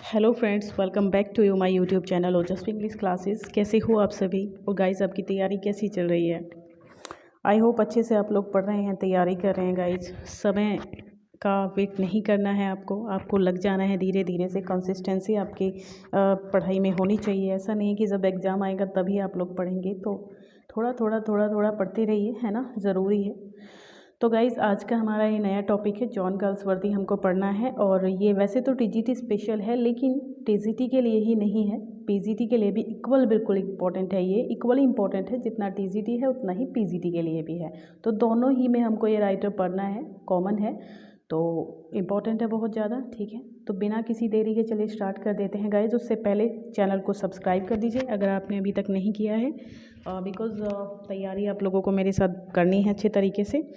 Hello friends, welcome back to my YouTube channel Ojaswi English classes. कैसे हो आप सभी? और गाइस, आपकी तैयारी कैसी चल रही है? आई होप अच्छे से आप लोग पढ़ रहे हैं, तैयारी कर रहे हैं। गाइस, समय का वेट नहीं करना है, आपको लग जाना है धीरे धीरे से। कंसिस्टेंसी आपकी पढ़ाई में होनी चाहिए। ऐसा नहीं है कि जब एग्ज़ाम आएगा तभी आप लोग पढ़ेंगे। तो थोड़ा थोड़ा पढ़ते रहिए, है ना, ज़रूरी है। तो गाइज़, आज का हमारा ये नया टॉपिक है, जॉन गाल्सवर्दी हमको पढ़ना है। और ये वैसे तो टीजीटी स्पेशल है, लेकिन टीजीटी के लिए ही नहीं है, पीजीटी के लिए भी इक्वल बिल्कुल इम्पॉर्टेंट है। ये इक्वली इम्पॉर्टेंट है, जितना टीजीटी है उतना ही पीजीटी के लिए भी है। तो दोनों ही में हमको ये राइटर पढ़ना है, कॉमन है, तो इम्पॉर्टेंट है बहुत ज़्यादा। ठीक है, तो बिना किसी देरी के चलिए स्टार्ट कर देते हैं गाइज। उससे पहले चैनल को सब्सक्राइब कर दीजिए अगर आपने अभी तक नहीं किया है, बिकॉज़ तैयारी आप लोगों को मेरे साथ करनी है अच्छे तरीके से।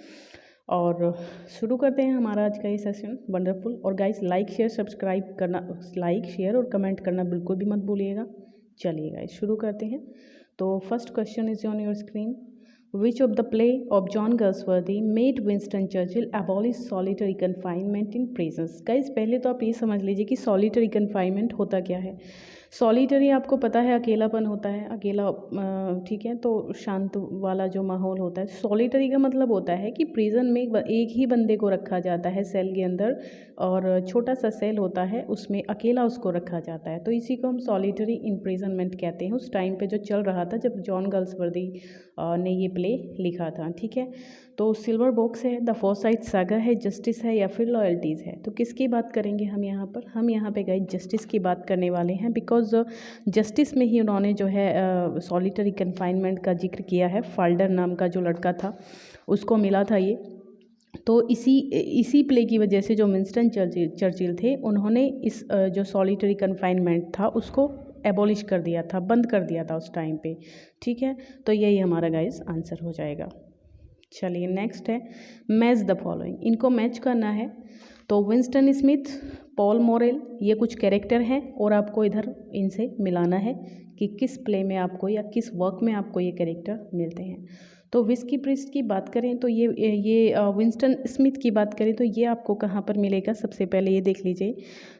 और शुरू करते हैं हमारा आज का ये सेशन। वंडरफुल। और गाइस, लाइक शेयर सब्सक्राइब करना, लाइक शेयर और कमेंट करना बिल्कुल भी मत भूलिएगा। चलिए गाइस, शुरू करते हैं। तो first question is on your screen. Which of the play of John Galsworthy made Winston Churchill abolish solitary confinement in prisons? Guys, पहले तो आप ये समझ लीजिए कि सॉलिटरी कन्फाइनमेंट होता क्या है। सॉलिटरी आपको पता है, अकेलापन होता है, अकेला, ठीक है, तो शांत वाला जो माहौल होता है। सॉलिटरी का मतलब होता है कि प्रिजन में एक ही बंदे को रखा जाता है सेल के अंदर, और छोटा सा सेल होता है, उसमें अकेला उसको रखा जाता है। तो इसी को हम सॉलिटरी इम्प्रिजनमेंट कहते हैं। उस टाइम पे जो चल रहा था, जब जॉन गाल्सवर्दी ने ये प्ले लिखा था। ठीक है, तो सिल्वर बॉक्स है, द फोरसाइट सागा है, जस्टिस है, या फिर लॉयल्टीज़ है। तो किसकी बात करेंगे हम यहाँ पर? हम यहाँ पे गए जस्टिस की बात करने वाले हैं, बिकॉज जस्टिस में ही उन्होंने जो है सॉलिटरी कन्फाइनमेंट का जिक्र किया है। फाल्डर नाम का जो लड़का था उसको मिला था ये। तो इसी प्ले की वजह से जो विंस्टन चर्चिल थे, उन्होंने इस जो सॉलिटरी कन्फाइनमेंट था उसको एबॉलिश कर दिया था, बंद कर दिया था उस टाइम पे। ठीक है, तो यही हमारा गाइस आंसर हो जाएगा। चलिए नेक्स्ट है, मैच द फॉलोइंग। इनको मैच करना है। तो विंस्टन स्मिथ, पॉल मॉरेल, ये कुछ कैरेक्टर हैं, और आपको इधर इनसे मिलाना है कि किस प्ले में आपको या किस वर्क में आपको ये कैरेक्टर मिलते हैं। तो विस्की प्रिस्ट की बात करें तो ये विंस्टन स्मिथ की बात करें तो ये आपको कहाँ पर मिलेगा? सबसे पहले ये देख लीजिए।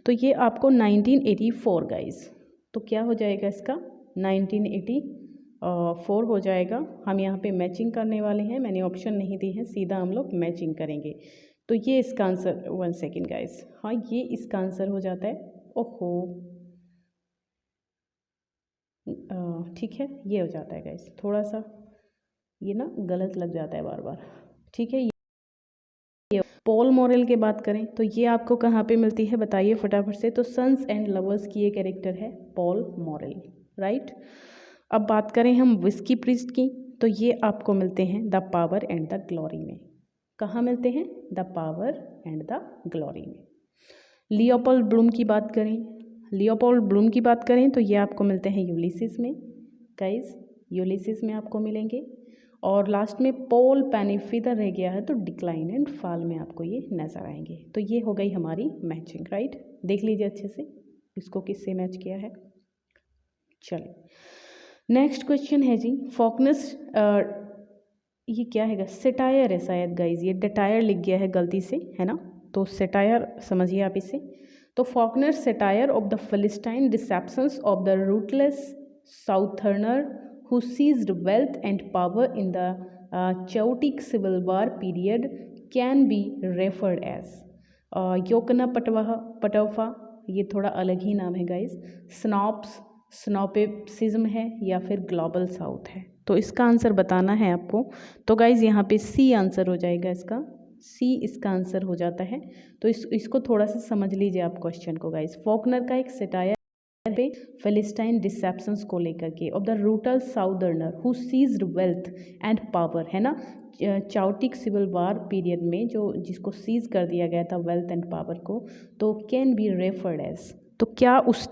तो ये आपको 1984 गाइस। तो क्या हो जाएगा इसका? 1984 हो जाएगा। हम यहाँ पे मैचिंग करने वाले हैं, मैंने ऑप्शन नहीं दी है, सीधा हम लोग मैचिंग करेंगे। तो ये इसका आंसर, 1 सेकेंड गाइस, हाँ ये इसका आंसर हो जाता है। ओहो, ठीक है, ये हो जाता है गाइस। थोड़ा सा ये ना गलत लग जाता है बार बार। ठीक है, ये पॉल मॉरेल की बात करें तो ये आपको कहाँ पे मिलती है बताइए फटाफट से। तो सन्स एंड लवर्स की ये कैरेक्टर है पॉल मॉरेल, राइट। अब बात करें हम विस्की प्रिस्ट की, तो ये आपको मिलते हैं the power and the glory में। कहाँ मिलते हैं? The power and the glory में। लियोपोल्ड ब्लूम की बात करें, लियोपोल्ड ब्लूम की बात करें तो ये आपको मिलते हैं यूलिसिस में गाइस, यूलिसिस में आपको मिलेंगे। और लास्ट में पॉल पेनिफिदर रह गया है, तो डिक्लाइन एंड फॉल में आपको ये नजर आएंगे। तो ये हो गई हमारी मैचिंग, राइट। देख लीजिए अच्छे से इसको किससे मैच किया है। चलिए नेक्स्ट क्वेश्चन है जी, फॉकनर्स, ये क्या है? सेटायर है शायद गाइज, ये डटायर लिख गया है गलती से, है ना। तो सेटायर समझिए आप इसे। तो Faulkner satire of the philistine deceptions of the rootless southerner who seized wealth and power in the chaotic civil war period can be referred as योकना पटोफा, ये थोड़ा अलग ही नाम है गाइस, स्नॉप्स, स्नॉपिसिज्म है, या फिर ग्लोबल साउथ है। तो इसका आंसर बताना है आपको। तो गाइस यहाँ पे सी आंसर हो जाएगा इसका, सी इसका आंसर हो जाता है। तो इसको थोड़ा सा समझ लीजिए आप क्वेश्चन को गाइस। फॉकनर का एक सेटायर पे फिलिस्टाइन डिसेप्शंस को लेकर के, of the rootless southerner who seized wealth and power, है ना, चाउटिक सिविल वार पीरियड में जो जिसको सीज कर दिया गया था वेल्थ एंड पावर को, तो कैन बी रेफर्ड एज, तो क्या उस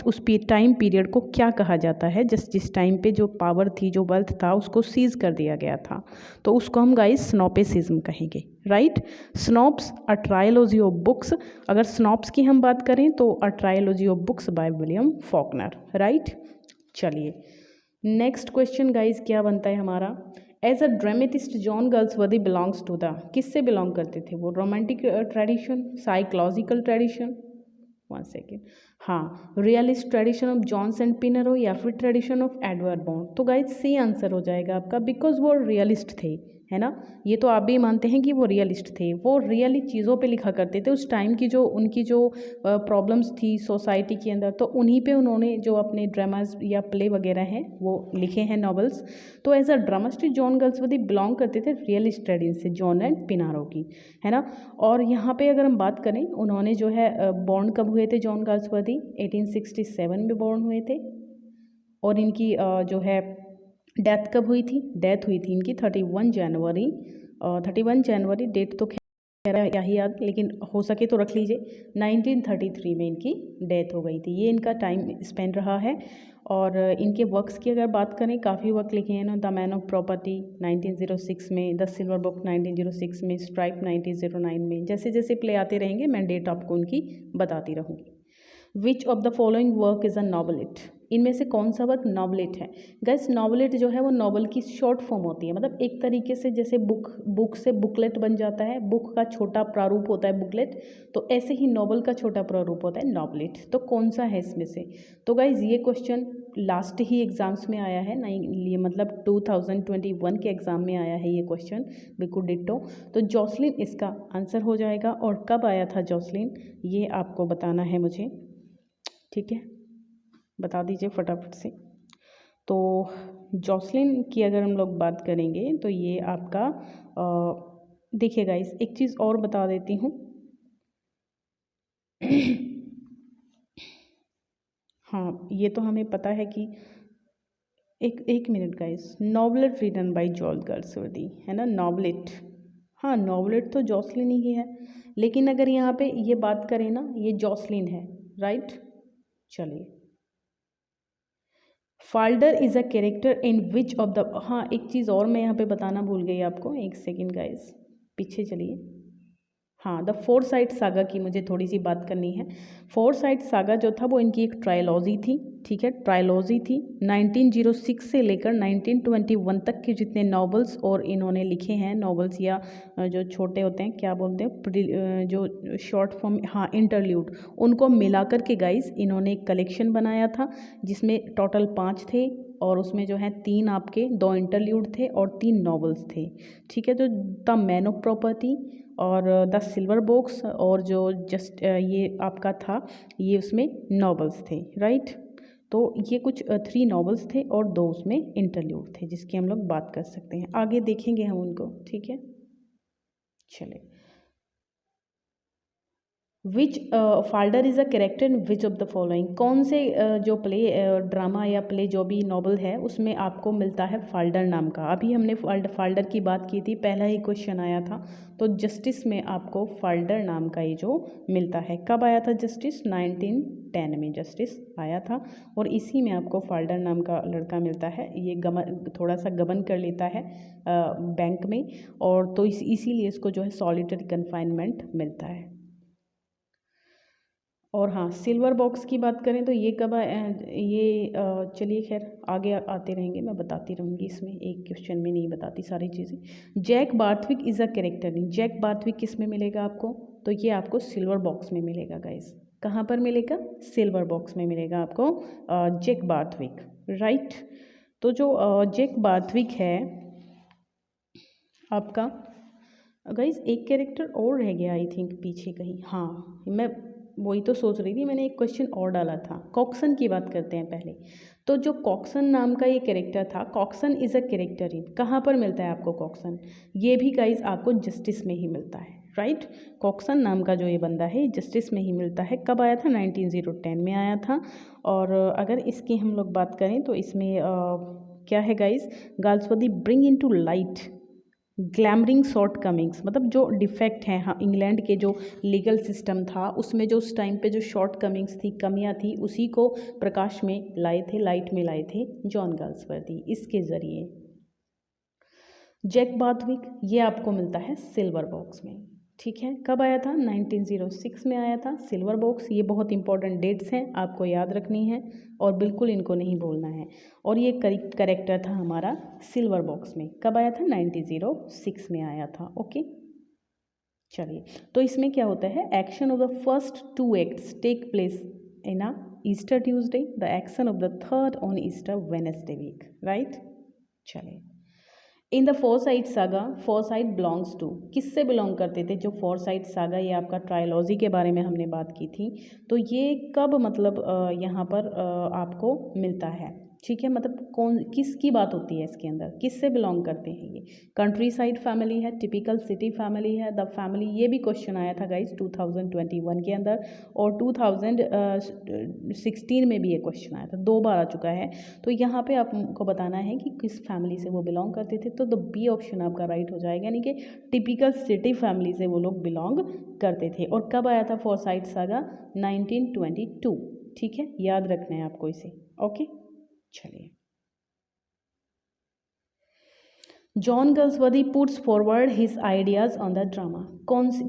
टाइम पीरियड को क्या कहा जाता है? जिस टाइम पे जो पावर थी, जो वेल्थ था, उसको सीज कर दिया गया था, तो उसको हम गाइस स्नॉपिसिज्म कहेंगे, right. Snopes a trilogy of books, अगर स्नॉप्स की हम बात करें तो a trilogy of books by William Faulkner, right. चलिए नेक्स्ट क्वेश्चन गाइस क्या बनता है हमारा। As a dramatist John Galsworthy belongs to the, किससे बिलोंग करते थे वो? Romantic tradition, psychological tradition, 1 second, हाँ, realist tradition of Jones and Pinero या फिर ट्रेडिशन ऑफ एडवर्ड बॉन्ड। तो गाइज सी आंसर हो जाएगा आपका, बिकॉज वो रियलिस्ट थे, है ना। ये तो आप भी मानते हैं कि वो रियलिस्ट थे, वो रियली चीज़ों पे लिखा करते थे। उस टाइम की जो उनकी जो प्रॉब्लम्स थी सोसाइटी के अंदर, तो उन्हीं पे उन्होंने जो अपने ड्रामाज या प्ले वगैरह हैं वो लिखे हैं, नॉवेल्स। तो as a dramatic John Galsworthy belong करते थे रियलिस्ट ट्रेडिशन से, जॉन एंड पिनारो की, है ना। और यहाँ पे अगर हम बात करें, उन्होंने जो है बॉर्न कब हुए थे जॉन गाल्सवर्दी, 1867 में बॉर्न हुए थे। और इनकी जो है डेथ कब हुई थी, डेथ हुई थी इनकी 31 जनवरी डेट तो खैर क्या ही याद, लेकिन हो सके तो रख लीजिए, 1933 में इनकी डेथ हो गई थी। ये इनका टाइम स्पेंड रहा है। और इनके वर्क्स की अगर बात करें, काफ़ी वर्क लिखे हैं ना। द मैन ऑफ प्रॉपर्टी 1906 में, द सिल्वर बुक 1906 में, स्ट्राइप 1909 में। जैसे जैसे प्ले आते रहेंगे मैं डेट आपको उनकी बताती रहूँगी। Which of the following work is a novelette, इनमें से कौन सा वर्क नॉवलेट है। गैस नॉवलेट जो है वो नॉवल की शॉर्ट फॉर्म होती है, मतलब एक तरीके से जैसे बुक से बुकलेट बन जाता है, बुक का छोटा प्रारूप होता है बुकलेट, तो ऐसे ही नॉवल का छोटा प्रारूप होता है नॉवलेट। तो कौन सा है इसमें से। तो गाइज ये क्वेश्चन लास्ट ही एग्जाम्स में आया है, नहीं ये मतलब 2021 के एग्ज़ाम में आया है ये क्वेश्चन, बिल्कुल डिट्टो। तो जॉसलिन इसका आंसर हो जाएगा। और कब आया था जॉसलिन, ये आपको बताना है मुझे, ठीक है, बता दीजिए फटाफट से। तो जॉसलिन की अगर हम लोग बात करेंगे तो ये आपका देखिए गाइस, एक चीज़ और बता देती हूँ। हाँ, ये तो हमें पता है कि एक minute guys, novelette written by John Galsworthy, है ना, नॉवलेट। हाँ, नॉवलेट तो जॉसलिन ही है, लेकिन अगर यहाँ पे ये बात करें ना, ये जॉसलिन है, राइट। चलिए, Falder is a character in which of the, हाँ एक चीज़ और मैं यहाँ पे बताना भूल गई आपको, एक सेकेंड गाइस, पीछे चलिए। हाँ, द फोर साइड सागा की मुझे थोड़ी सी बात करनी है। फोर साइड सागा जो था वो इनकी एक ट्रायलॉजी थी, ठीक है, ट्रायलॉजी थी। 1906 से लेकर 1921 तक के जितने नॉवेल्स और इन्होंने लिखे हैं, नॉवेल्स या जो छोटे होते हैं क्या बोलते हैं, जो शॉर्ट फॉर्म, हाँ इंटरल्यूड, उनको मिलाकर के गाइस इन्होंने एक कलेक्शन बनाया था, जिसमें टोटल 5 थे। और उसमें जो है 3 आपके 2 इंटरल्यूड थे और 3 नॉवेल्स थे, ठीक है। तो द मैन ऑफ प्रॉपर्टी और द सिल्वर बॉक्स और जो जस्ट ये आपका था, ये उसमें नॉवेल्स थे, राइट। तो ये कुछ 3 नॉवेल्स थे और 2 उसमें इंटरल्यूड थे, जिसकी हम लोग बात कर सकते हैं, आगे देखेंगे हम उनको, ठीक है। चले, which Falder is a character in which of the following, कौन से जो प्ले ड्रामा या प्ले जो भी नॉवल है उसमें आपको मिलता है फाल्डर नाम का। अभी हमने फाल्डर की बात की थी, पहला ही क्वेश्चन आया था। तो जस्टिस में आपको फाल्डर नाम का ये जो मिलता है, कब आया था जस्टिस, 1910 में जस्टिस आया था। और इसी में आपको फाल्डर नाम का लड़का मिलता है। ये थोड़ा सा गबन कर लेता है बैंक में, और तो इसीलिए इसको जो है सॉलिटरी कन्फाइनमेंट मिलता है। और हाँ, सिल्वर बॉक्स की बात करें तो ये कब ये चलिए खैर आगे आते रहेंगे, मैं बताती रहूँगी, इसमें एक क्वेश्चन में नहीं बताती सारी चीज़ें। Jack Barthwick is a character in, Jack Barthwick किस में मिलेगा आपको, तो ये आपको सिल्वर बॉक्स में मिलेगा गाइस। कहाँ पर मिलेगा, सिल्वर बॉक्स में मिलेगा आपको जैक बार्थविक, राइट। तो जो जैक बार्थविक है आपका, गाइस एक कैरेक्टर और रह गया आई थिंक पीछे कहीं, हाँ मैं वही तो सोच रही थी, मैंने एक क्वेश्चन और डाला था। कॉक्सन की बात करते हैं पहले। तो जो कॉक्सन नाम का ये कैरेक्टर था, कॉक्सन इज़ अ कैरेक्टर इन, कहाँ पर मिलता है आपको कॉक्सन, ये भी गाइस आपको जस्टिस में ही मिलता है, राइट। कॉक्सन नाम का जो ये बंदा है जस्टिस में ही मिलता है। कब आया था, 1910 में आया था। और अगर इसकी हम लोग बात करें तो इसमें क्या है guys, Galsworthy bring in to light glaring shortcomings, मतलब जो डिफेक्ट हैं, हाँ इंग्लैंड के जो लीगल सिस्टम था उसमें जो उस टाइम पे जो शॉर्ट कमिंग्स थी, कमियां थी, उसी को प्रकाश में लाए थे, लाइट में लाए थे जॉन गाल्सवर्दी इसके ज़रिए। जैक बार्थविक ये आपको मिलता है सिल्वर बॉक्स में, ठीक है। कब आया था, 1906 में आया था सिल्वर बॉक्स। ये बहुत इंपॉर्टेंट डेट्स हैं, आपको याद रखनी है और बिल्कुल इनको नहीं भूलना है। और ये करेक्टर था हमारा सिल्वर बॉक्स में, कब आया था, 1906 में आया था, ओके। चलिए, तो इसमें क्या होता है, action of the first 2 acts take place in a Easter Tuesday, the action of the third on Easter Wednesday week, right? चलिए, in the Forsyte saga, Forsyte belongs to, किससे बिलोंग करते थे? जो फोरसाइट सागा, ये आपका trilogy के बारे में हमने बात की थी। तो ये कब मतलब यहाँ पर आपको मिलता है, ठीक है? मतलब कौन किसकी बात होती है इसके अंदर, किससे बिलोंग करते हैं ये? कंट्री साइड फैमिली है, टिपिकल सिटी फैमिली है, द फैमिली, ये भी क्वेश्चन आया था गाइज 2021 के अंदर, और 2016 में भी ये क्वेश्चन आया था, 2 बार आ चुका है। तो यहाँ पे आपको बताना है कि किस फैमिली से वो बिलोंग करते थे। तो द बी ऑप्शन आपका राइट हो जाएगा, यानी कि टिपिकल सिटी फैमिली से वो लोग बिलोंग करते थे। और कब आया था फोरसाइट सागा? 1922, ठीक है, याद रखना है आपको इसे, ओके। चलिए, John गल्सवर्दी puts forward his ideas on the drama,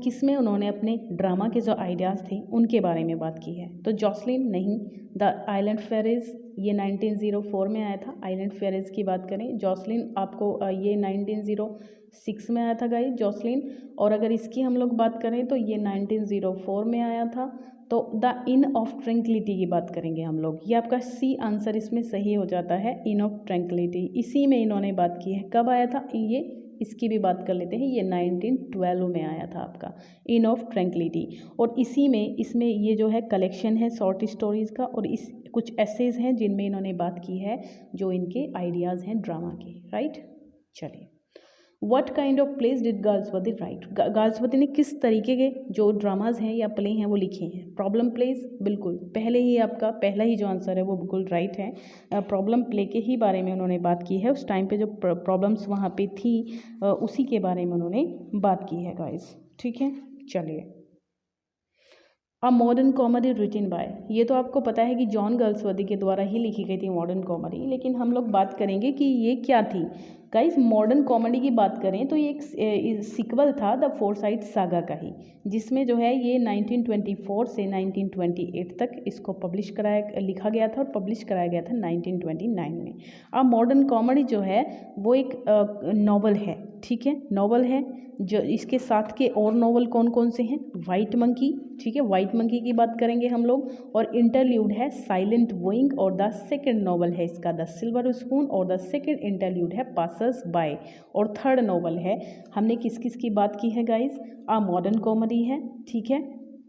किस में उन्होंने अपने ड्रामा के जो आइडियाज़ थे उनके बारे में बात की है? तो जॉसलिन नहीं, द आइलैंड फेरीज, ये 1904 में आया था। आइलैंड फेरीज की बात करें, जॉसलिन आपको ये 1906 में आया था गाइस, जॉसलिन। और अगर इसकी हम लोग बात करें तो ये 1904 में आया था। तो द इन ऑफ ट्रैंक्विलिटी की बात करेंगे हम लोग, ये आपका सी आंसर इसमें सही हो जाता है, इन ऑफ ट्रैंक्विलिटी, इसी में इन्होंने बात की है। कब आया था ये? इसकी भी बात कर लेते हैं, ये 1912 में आया था आपका इन ऑफ ट्रैंक्विलिटी। और इसी में इसमें ये जो है कलेक्शन है शॉर्ट स्टोरीज़ का, और इस कुछ एसेज हैं जिनमें इन्होंने बात की है जो इनके आइडियाज़ हैं ड्रामा के, राइट। चलिए, what kind of place did Galsworthy right, Galsworthy ने किस तरीके के जो ड्रामाज हैं या प्ले हैं वो लिखे हैं? प्रॉब्लम प्लेस, बिल्कुल, पहले ही आपका पहला ही जो आंसर है वो बिल्कुल राइट है। प्रॉब्लम प्ले के ही बारे में उन्होंने बात की है, उस टाइम पे जो प्रॉब्लम्स वहाँ पे थी उसी के बारे में उन्होंने बात की है गाइस, ठीक है। चलिए, a modern comedy written by, ये तो आपको पता है कि जॉन गल्सवर्दी के द्वारा ही लिखी गई थी मॉडर्न कॉमेडी, लेकिन हम लोग बात करेंगे कि ये क्या थी। गाइस, मॉडर्न कॉमेडी की बात करें तो ये एक सीक्वल था द फोरसाइट सागा का ही, जिसमें जो है ये 1924 से 1928 तक इसको लिखा गया था और पब्लिश कराया गया था 1929 में। अब मॉडर्न कॉमेडी जो है वो एक नॉवल है, ठीक है, नॉवल है। जो इसके साथ के और नॉवल कौन कौन से हैं? वाइट मंकी, ठीक है, वाइट मंकी की बात करेंगे हम लोग, और इंटरल्यूड है साइलेंट वोइंग, और द सेकंड नॉवल है इसका द सिल्वर स्पून, और द सेकंड इंटरल्यूड है पासर्स बाय, और थर्ड नॉवल है, हमने किस किस की बात की है गाइस? आ मॉडर्न कॉमेडी है, ठीक है,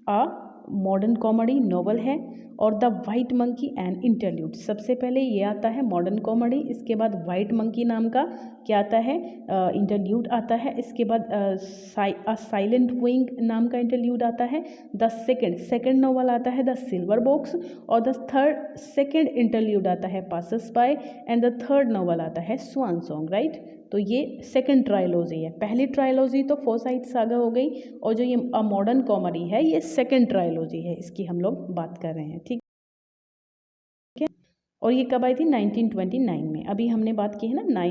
आ मॉडर्न कॉमेडी नॉवल है, और the white monkey and interlude. सबसे पहले ये आता है मॉडर्न कॉमेडी, इसके बाद वाइट मंकी नाम का क्या आता है? इंटरल्यूड आता है। इसके बाद साइलेंट विंग नाम का इंटरल्यूड आता है। द सेकंड नॉवल आता है द सिल्वर बॉक्स, और द थर्ड सेकंड इंटरल्यूड आता है passers bye, and the third novel आता है स्वान सॉन्ग, राइट। तो ये सेकंड ट्रायलॉजी है। पहली ट्रायलॉजी तो फोरसाइट सागा हो गई, और जो ये मॉडर्न कॉमेडी है ये सेकंड ट्रायलॉजी है, इसकी हम लोग बात कर रहे हैं, ठीक है। और ये कब आई थी? 1929 में। अभी हमने बात की है ना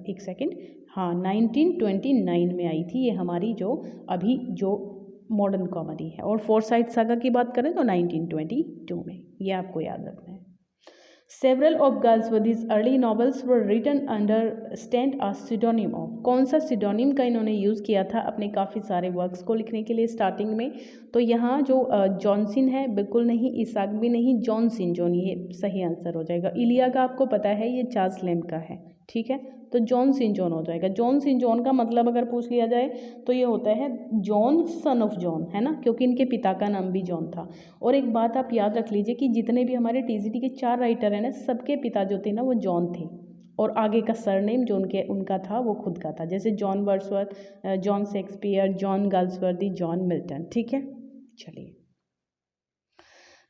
एक सेकेंड, हाँ, 1929 में आई थी ये हमारी जो अभी जो मॉडर्न कॉमेडी है। और फोरसाइट सागा की बात करें तो 1922 में, ये आपको याद रखना है। Several of Galsworthy's early novels were written under stand a pseudonym of, कौन सा pseudonym का इन्होंने यूज़ किया था अपने काफ़ी सारे वर्क्स को लिखने के लिए स्टार्टिंग में? तो यहाँ जो जॉनसन है बिल्कुल नहीं, इसाक भी नहीं, जॉन सिंजोन ये सही आंसर हो जाएगा। इलिया का आपको पता है ये चार्ल्स लैम्ब का है, ठीक है, तो जॉन सिंजोन हो जाएगा। जॉन सिंजोन का मतलब अगर पूछ लिया जाए तो ये होता है जॉन सन ऑफ जॉन, है ना, क्योंकि इनके पिता का नाम भी जॉन था। और एक बात आप याद रख लीजिए कि जितने भी हमारे टीजीटी के 4 राइटर हैं ना, सबके पिता जो थे ना वो जॉन थे, और आगे का सरनेम जो उनका था वो खुद का था, जैसे John Wordsworth, John Shakespeare, John Galsworthy, John Milton, ठीक है। चलिए,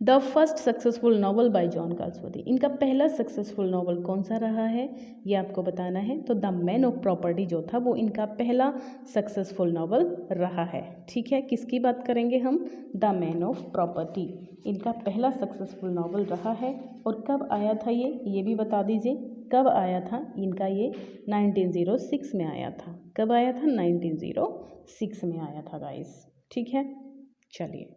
the first successful novel bye John Galsworthy, इनका पहला सक्सेसफुल नॉवल कौन सा रहा है ये आपको बताना है। तो द मैन ऑफ प्रॉपर्टी जो था वो इनका पहला सक्सेसफुल नॉवल रहा है, ठीक है। किसकी बात करेंगे हम? द मैन ऑफ प्रॉपर्टी इनका पहला सक्सेसफुल नॉवल रहा है। और कब आया था ये भी बता दीजिए, कब आया था इनका? ये 1906 में आया था। कब आया था? 1906 में आया था गाइस, ठीक है। चलिए,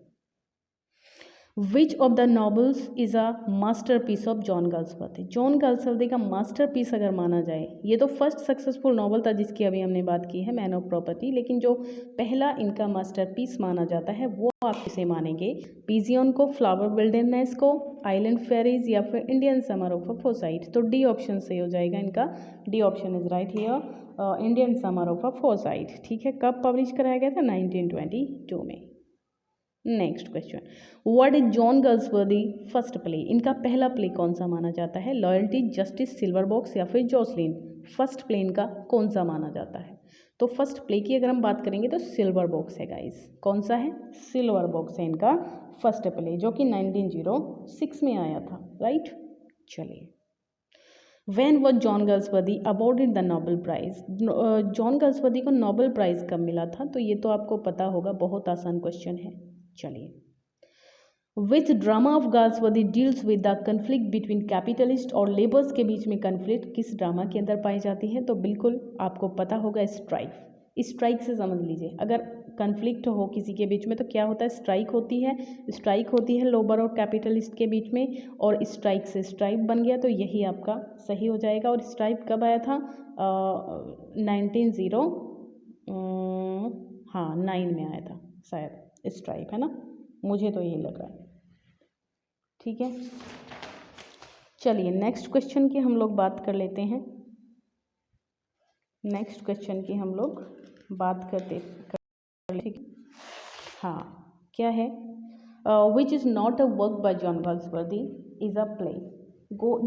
which of the novels is a masterpiece of John Galsworthy. John Galsworthy का मास्टर पीस अगर माना जाए, ये तो फर्स्ट सक्सेसफुल नॉवल था जिसकी अभी हमने बात की है, मैन ऑफ प्रॉपर्टी, लेकिन जो पहला इनका मास्टर पीस माना जाता है वो आप किसे मानेंगे? पिजियन को, फ्लावर विल्डरनेस को, आइलैंड फेरीज, या फिर Indian summer of a Forsyte? तो डी ऑप्शन सही हो जाएगा इनका, D option is right here, Indian summer of a Forsyte. ठीक है, कब पब्लिश कराया गया था? 1922 में। Next question, what is John Galsworthy first play? इनका पहला प्ले कौन सा माना जाता है? लॉयल्टी, जस्टिस, सिल्वर बॉक्स, या फिर जॉसलिन? फर्स्ट प्ले इनका कौन सा माना जाता है? तो फर्स्ट प्ले की अगर हम बात करेंगे तो सिल्वर बॉक्स है गाइस। कौन सा है? सिल्वर बॉक्स है इनका फर्स्ट प्ले, जो कि 1906 में आया था, राइट। चलिए, When was John Galsworthy awarded the Nobel prize? John Galsworthy को नोबेल प्राइज़ कब मिला था? तो ये तो आपको पता होगा, बहुत आसान क्वेश्चन है। चलिए, which drama of Galsworthy deals with the conflict between capitalist और लेबर्स के बीच में कन्फ्लिक्ट किस ड्रामा के अंदर पाई जाती है? तो बिल्कुल आपको पता होगा, स्ट्राइक। स्ट्राइक से समझ लीजिए, अगर कन्फ्लिक्ट हो किसी के बीच में तो क्या होता है? स्ट्राइक होती है। स्ट्राइक होती है लेबर और कैपिटलिस्ट के बीच में, और स्ट्राइक से स्ट्राइक बन गया, तो यही आपका सही हो जाएगा। और स्ट्राइक कब आया था? 1909 में आया था शायद स्ट्राइक, है ना, मुझे तो यही लग रहा है। ठीक है, चलिए नेक्स्ट क्वेश्चन की हम लोग बात कर लेते हैं। नेक्स्ट क्वेश्चन की हम लोग बात करते, ठीक है। हाँ, क्या है? Which is not a work by John Galsworthy is a play.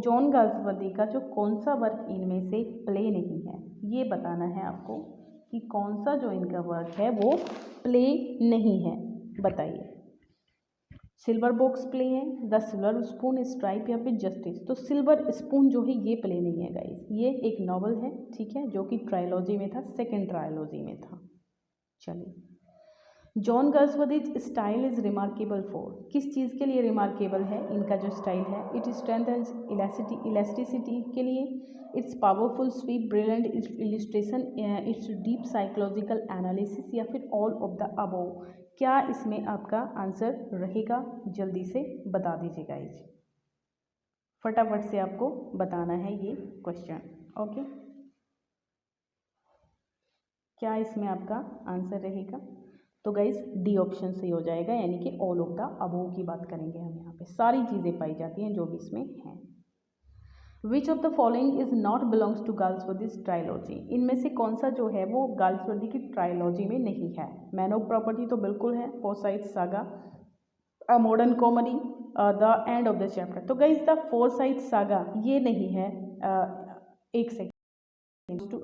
John Galsworthy का जो कौन सा वर्क इनमें से प्ले नहीं है, ये बताना है आपको कि कौन सा जो इनका वर्क है वो प्ले नहीं है, बताइए। सिल्वर बॉक्स प्ले है, द सिल्वर स्पून, स्ट्राइप, या फिर जस्टिस? तो सिल्वर स्पून जो है ये प्ले नहीं है गाइस, ये एक नॉवल है, ठीक है, जो कि ट्रायलॉजी में था, सेकेंड ट्रायलॉजी में था। चलिए, John Galsworthy's style is remarkable for, किस चीज़ के लिए रिमार्केबल है इनका जो स्टाइल है? इट स्ट्रेंथ एंड इलास्टिसिटी के लिए, it's powerful sweep, brilliant illustration, it's deep psychological analysis, या फिर ऑल ऑफ द अबव? क्या इसमें आपका आंसर रहेगा? जल्दी से बता दीजिएगा, इस फटाफट से आपको बताना है ये क्वेश्चन, ओके। क्या इसमें आपका आंसर रहेगा? तो गाइज डी ऑप्शन सही हो जाएगा, यानी कि ऑल ऑफ द अबव की बात करेंगे हम। यहाँ पे सारी चीज़ें पाई जाती हैं जो भी इसमें हैं। Which of the following is not belongs to Galsworthy's trilogy? इनमें से कौन सा जो है वो गाल्सवर्दी की ट्रायलॉजी में नहीं है? मैन ऑफ प्रॉपर्टी तो बिल्कुल है, foresight saga, a modern comedy, the end of the chapter? तो गाइज द फोरसाइट सागा ये नहीं है। एक सेकेंड,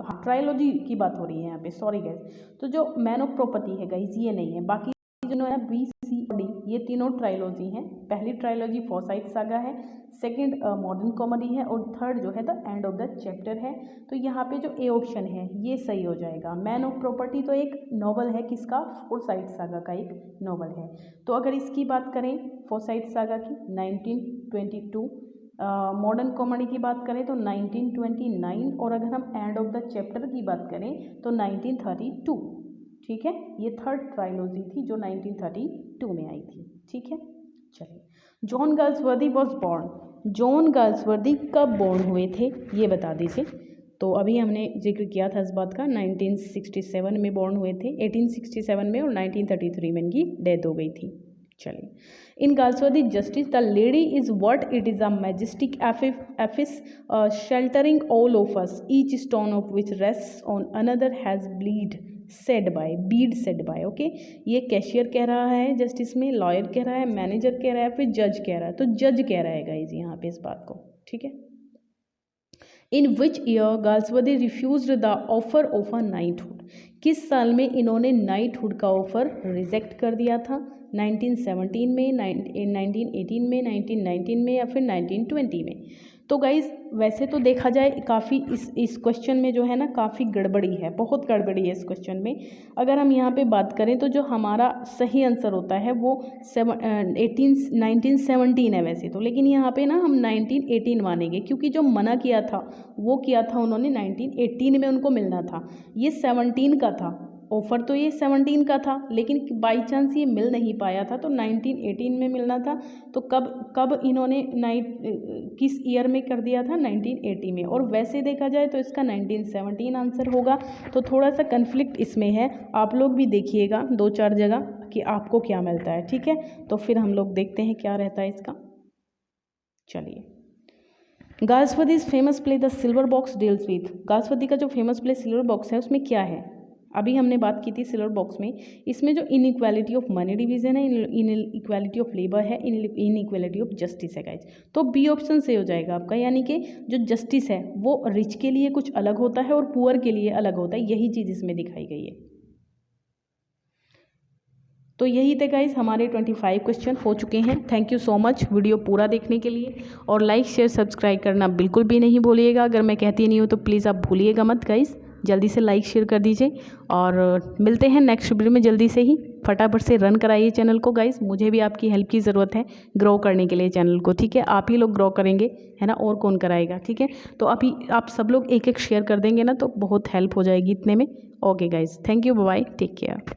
हाँ, ट्रायलॉजी की बात हो रही है यहाँ पे, सॉरी गाइज। तो जो मैन ऑफ प्रॉपर्टी है गाइज ये नहीं है, बाकी जो है बी, सी और डी, ये तीनों ट्रायलॉजी हैं। पहली ट्रायलॉजी फोरसाइट सागा है, सेकंड मॉडर्न कॉमेडी है, और थर्ड जो है the end of the chapter है। तो यहाँ पे जो ए ऑप्शन है ये सही हो जाएगा। मैन ऑफ प्रॉपर्टी तो एक नॉवल है, किसका? फोरसाइट सागा का एक नॉवल है। तो अगर इसकी बात करें फोरसाइट सागा की 1922, मॉडर्न कॉमेडी की बात करें तो 1929, और अगर हम एंड ऑफ द चैप्टर की बात करें तो 1932। ठीक है, ये थर्ड ट्रायलॉजी थी जो 1932 में आई थी। ठीक है, चलिए, John Galsworthy was born, John Galsworthy कब बॉर्न हुए थे ये बता दीजिए। तो अभी हमने जिक्र किया था इस बात का, 1967 में बॉर्न हुए थे, 1867 में, और 1933 में इनकी डेथ हो गई थी। चलिए, in Galsworthy Justice the lady is what? It is a majestic edifice sheltering all of us, each stone of which rest on another has been said by, okay. ये कैशियर कह रहा है जस्टिस में, lawyer कह रहा है, manager कह रहा है, फिर जज कह रहा है। तो जज कह रहा है गाइज यहाँ पे इस बात को, ठीक है। In which year Galsworthy refused the offer of a knighthood? किस साल में इन्होंने नाइटहुड का ऑफर रिजेक्ट कर दिया था? 1917 में, 1918 में, 1919 में, या फिर 1920 में? तो गाइज़ वैसे तो देखा जाए काफ़ी इस क्वेश्चन में जो है ना काफ़ी गड़बड़ी है, बहुत गड़बड़ी है इस क्वेश्चन में। अगर हम यहाँ पे बात करें तो जो हमारा सही आंसर होता है वो 1917 है वैसे तो, लेकिन यहाँ पे ना हम 1918 मानेंगे, क्योंकि जो मना किया था वो किया था उन्होंने 1918 में, उनको मिलना था, ये 17 का था। ऑफ़र तो ये 17 का था, लेकिन बाई चांस ये मिल नहीं पाया था तो 1918 में मिलना था। तो कब कब इन्होंने किस ईयर में कर दिया था? 1980 में। और वैसे देखा जाए तो इसका 1917 आंसर होगा। तो थोड़ा सा कन्फ्लिक्ट इसमें है, आप लोग भी देखिएगा 2-4 जगह कि आपको क्या मिलता है, ठीक है। तो फिर हम लोग देखते हैं क्या रहता है इसका। चलिए, गायस्पति is famous play the silver box deals with. गायस्पति का जो फेमस प्ले सिल्वर बॉक्स है उसमें क्या है? अभी हमने बात की थी सिल्वर बॉक्स में, इसमें जो इनइक्वालिटी ऑफ मनी डिवीजन है, इनइक्वालिटी ऑफ लेबर है, इनइक्वालिटी ऑफ जस्टिस है गाइज। तो बी ऑप्शन से हो जाएगा आपका, यानी कि जो जस्टिस है वो रिच के लिए कुछ अलग होता है और पुअर के लिए अलग होता है, यही चीज़ इसमें दिखाई गई है। तो यही थे गाइज, हमारे 25 क्वेश्चन हो चुके हैं। Thank you so much video पूरा देखने के लिए, और लाइक शेयर सब्सक्राइब करना बिल्कुल भी नहीं भूलिएगा। अगर मैं कहती नहीं हूँ तो प्लीज़ आप भूलिएगा मत गाइज, जल्दी से लाइक शेयर कर दीजिए। और मिलते हैं नेक्स्ट वीडियो में जल्दी से ही। फटाफट से रन कराइए चैनल को गाइज, मुझे भी आपकी हेल्प की ज़रूरत है ग्रो करने के लिए चैनल को, ठीक है। आप ही लोग ग्रो करेंगे, है ना, और कौन कराएगा, ठीक है। तो अभी आप सब लोग एक एक शेयर कर देंगे ना तो बहुत हेल्प हो जाएगी इतने में। Okay guys, thank you, bye, take care.